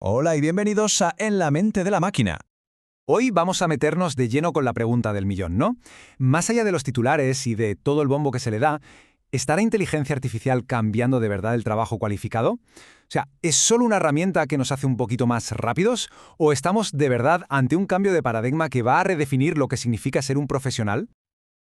Hola y bienvenidos a En la mente de la máquina. Hoy vamos a meternos de lleno con la pregunta del millón, ¿no? Más allá de los titulares y de todo el bombo que se le da, ¿está la inteligencia artificial cambiando de verdad el trabajo cualificado? O sea, ¿es solo una herramienta que nos hace un poquito más rápidos? ¿O estamos de verdad ante un cambio de paradigma que va a redefinir lo que significa ser un profesional?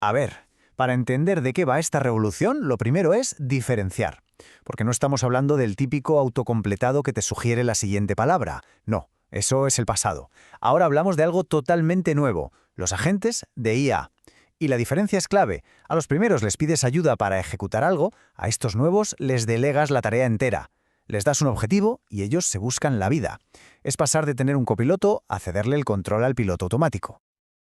A ver, para entender de qué va esta revolución, lo primero es diferenciar. Porque no estamos hablando del típico autocompletado que te sugiere la siguiente palabra. No, eso es el pasado. Ahora hablamos de algo totalmente nuevo, los agentes de IA. Y la diferencia es clave. A los primeros les pides ayuda para ejecutar algo, a estos nuevos les delegas la tarea entera. Les das un objetivo y ellos se buscan la vida. Es pasar de tener un copiloto a cederle el control al piloto automático.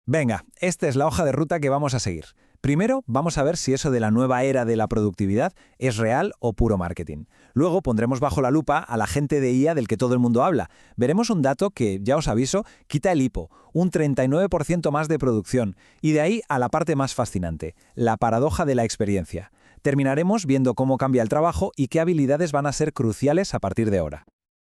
Venga, esta es la hoja de ruta que vamos a seguir. Primero, vamos a ver si eso de la nueva era de la productividad es real o puro marketing. Luego pondremos bajo la lupa al agente de IA del que todo el mundo habla. Veremos un dato que, ya os aviso, quita el hipo, un 39% más de producción. Y de ahí a la parte más fascinante, la paradoja de la experiencia. Terminaremos viendo cómo cambia el trabajo y qué habilidades van a ser cruciales a partir de ahora.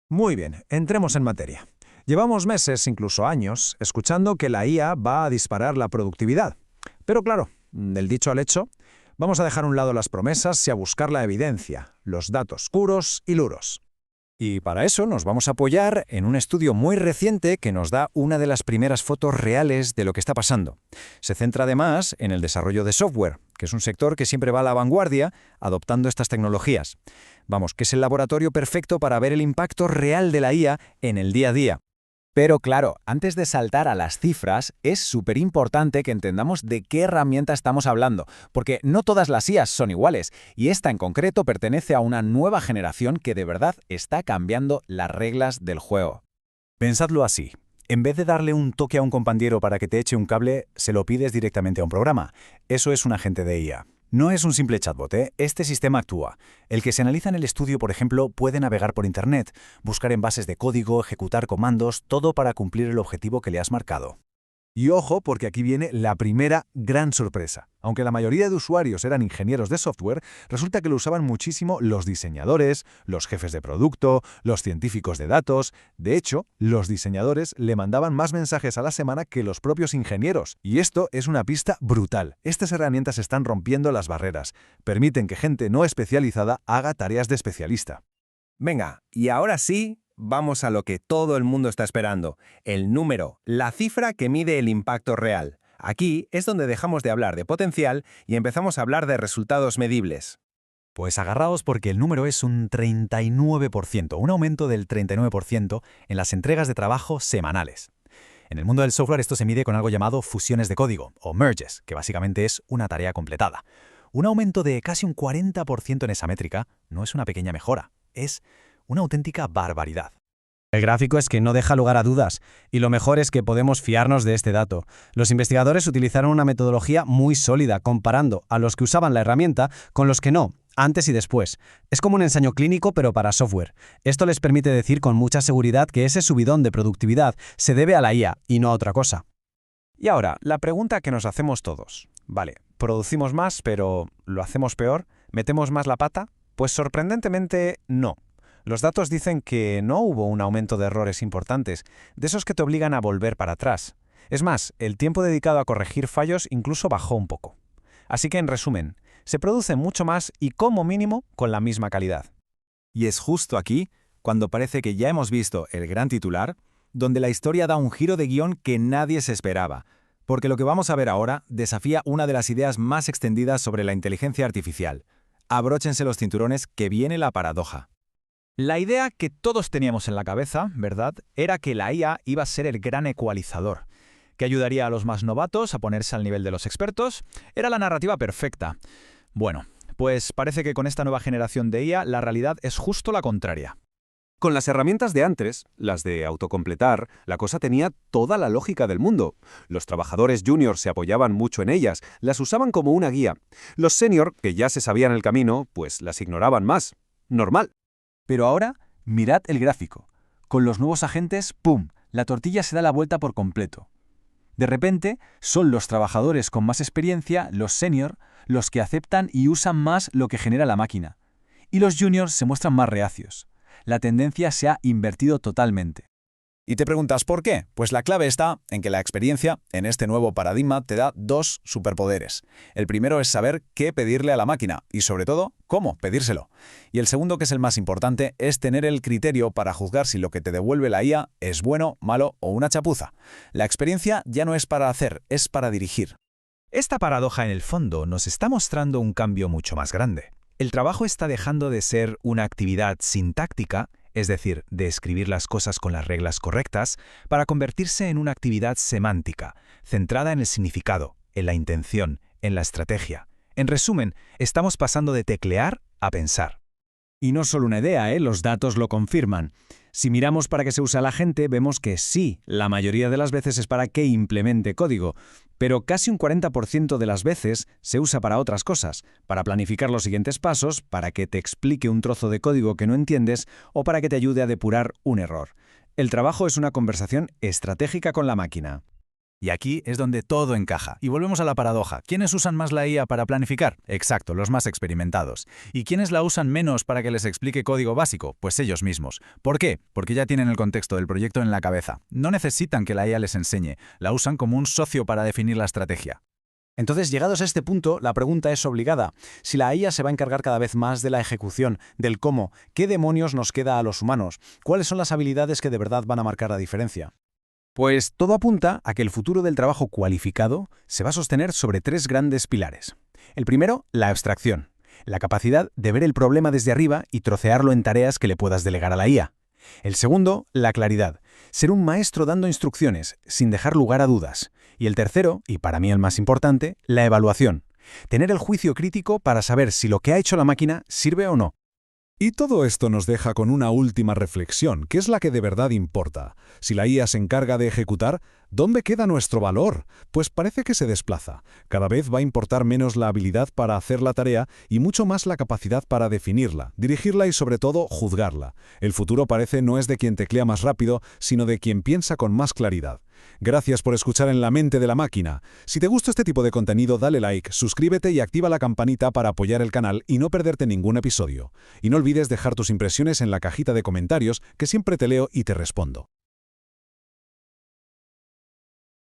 Muy bien, entremos en materia. Llevamos meses, incluso años, escuchando que la IA va a disparar la productividad. Pero claro, del dicho al hecho, vamos a dejar a un lado las promesas y a buscar la evidencia, los datos puros y duros. Y para eso nos vamos a apoyar en un estudio muy reciente que nos da una de las primeras fotos reales de lo que está pasando. Se centra además en el desarrollo de software, que es un sector que siempre va a la vanguardia adoptando estas tecnologías. Vamos, que es el laboratorio perfecto para ver el impacto real de la IA en el día a día. Pero claro, antes de saltar a las cifras, es súper importante que entendamos de qué herramienta estamos hablando, porque no todas las IAs son iguales, y esta en concreto pertenece a una nueva generación que de verdad está cambiando las reglas del juego. Pensadlo así. En vez de darle un toque a un compañero para que te eche un cable, se lo pides directamente a un programa. Eso es un agente de IA. No es un simple chatbot, ¿eh? Este sistema actúa. El que se analiza en el estudio, por ejemplo, puede navegar por Internet, buscar en bases de código, ejecutar comandos, todo para cumplir el objetivo que le has marcado. Y ojo, porque aquí viene la primera gran sorpresa. Aunque la mayoría de usuarios eran ingenieros de software, resulta que lo usaban muchísimo los diseñadores, los jefes de producto, los científicos de datos. De hecho, los diseñadores le mandaban más mensajes a la semana que los propios ingenieros. Y esto es una pista brutal. Estas herramientas están rompiendo las barreras. Permiten que gente no especializada haga tareas de especialista. Venga, y ahora sí, vamos a lo que todo el mundo está esperando, el número, la cifra que mide el impacto real. Aquí es donde dejamos de hablar de potencial y empezamos a hablar de resultados medibles. Pues agarraos porque el número es un 39%, un aumento del 39% en las entregas de trabajo semanales. En el mundo del software esto se mide con algo llamado fusiones de código, o merges, que básicamente es una tarea completada. Un aumento de casi un 40% en esa métrica no es una pequeña mejora, es una auténtica barbaridad. El gráfico es que no deja lugar a dudas, y lo mejor es que podemos fiarnos de este dato. Los investigadores utilizaron una metodología muy sólida, comparando a los que usaban la herramienta con los que no, antes y después. Es como un ensayo clínico, pero para software. Esto les permite decir con mucha seguridad que ese subidón de productividad se debe a la IA y no a otra cosa. Y ahora, la pregunta que nos hacemos todos. Vale, producimos más, pero ¿lo hacemos peor? ¿Metemos más la pata? Pues sorprendentemente no. Los datos dicen que no hubo un aumento de errores importantes, de esos que te obligan a volver para atrás. Es más, el tiempo dedicado a corregir fallos incluso bajó un poco. Así que, en resumen, se produce mucho más y como mínimo con la misma calidad. Y es justo aquí, cuando parece que ya hemos visto el gran titular, donde la historia da un giro de guión que nadie se esperaba, porque lo que vamos a ver ahora desafía una de las ideas más extendidas sobre la inteligencia artificial. Abróchense los cinturones que viene la paradoja. La idea que todos teníamos en la cabeza, ¿verdad?, era que la IA iba a ser el gran ecualizador, que ayudaría a los más novatos a ponerse al nivel de los expertos. Era la narrativa perfecta. Bueno, pues parece que con esta nueva generación de IA la realidad es justo la contraria. Con las herramientas de antes, las de autocompletar, la cosa tenía toda la lógica del mundo. Los trabajadores juniors se apoyaban mucho en ellas, las usaban como una guía. Los senior, que ya se sabían el camino, pues las ignoraban más. Normal. Pero ahora, mirad el gráfico. Con los nuevos agentes, ¡pum!, la tortilla se da la vuelta por completo. De repente, son los trabajadores con más experiencia, los senior, los que aceptan y usan más lo que genera la máquina. Y los juniors se muestran más reacios. La tendencia se ha invertido totalmente. Y te preguntas ¿por qué? Pues la clave está en que la experiencia, en este nuevo paradigma, te da dos superpoderes. El primero es saber qué pedirle a la máquina y, sobre todo, cómo pedírselo. Y el segundo, que es el más importante, es tener el criterio para juzgar si lo que te devuelve la IA es bueno, malo o una chapuza. La experiencia ya no es para hacer, es para dirigir. Esta paradoja en el fondo nos está mostrando un cambio mucho más grande. El trabajo está dejando de ser una actividad sintáctica, es decir, de escribir las cosas con las reglas correctas, para convertirse en una actividad semántica, centrada en el significado, en la intención, en la estrategia. En resumen, estamos pasando de teclear a pensar. Y no solo una idea, los datos lo confirman. Si miramos para qué se usa la gente, vemos que sí, la mayoría de las veces es para que implemente código, pero casi un 40% de las veces se usa para otras cosas, para planificar los siguientes pasos, para que te explique un trozo de código que no entiendes o para que te ayude a depurar un error. El trabajo es una conversación estratégica con la máquina. Y aquí es donde todo encaja. Y volvemos a la paradoja. ¿Quiénes usan más la IA para planificar? Exacto, los más experimentados. ¿Y quiénes la usan menos para que les explique código básico? Pues ellos mismos. ¿Por qué? Porque ya tienen el contexto del proyecto en la cabeza. No necesitan que la IA les enseñe. La usan como un socio para definir la estrategia. Entonces, llegados a este punto, la pregunta es obligada. Si la IA se va a encargar cada vez más de la ejecución, del cómo, ¿qué demonios nos queda a los humanos? ¿Cuáles son las habilidades que de verdad van a marcar la diferencia? Pues todo apunta a que el futuro del trabajo cualificado se va a sostener sobre tres grandes pilares. El primero, la abstracción, la capacidad de ver el problema desde arriba y trocearlo en tareas que le puedas delegar a la IA. El segundo, la claridad, ser un maestro dando instrucciones, sin dejar lugar a dudas. Y el tercero, y para mí el más importante, la evaluación, tener el juicio crítico para saber si lo que ha hecho la máquina sirve o no. Y todo esto nos deja con una última reflexión, que es la que de verdad importa. Si la IA se encarga de ejecutar, ¿dónde queda nuestro valor? Pues parece que se desplaza. Cada vez va a importar menos la habilidad para hacer la tarea y mucho más la capacidad para definirla, dirigirla y sobre todo juzgarla. El futuro parece no es de quien teclea más rápido, sino de quien piensa con más claridad. Gracias por escuchar En la mente de la máquina. Si te gusta este tipo de contenido, dale like, suscríbete y activa la campanita para apoyar el canal y no perderte ningún episodio. Y no olvides dejar tus impresiones en la cajita de comentarios, que siempre te leo y te respondo.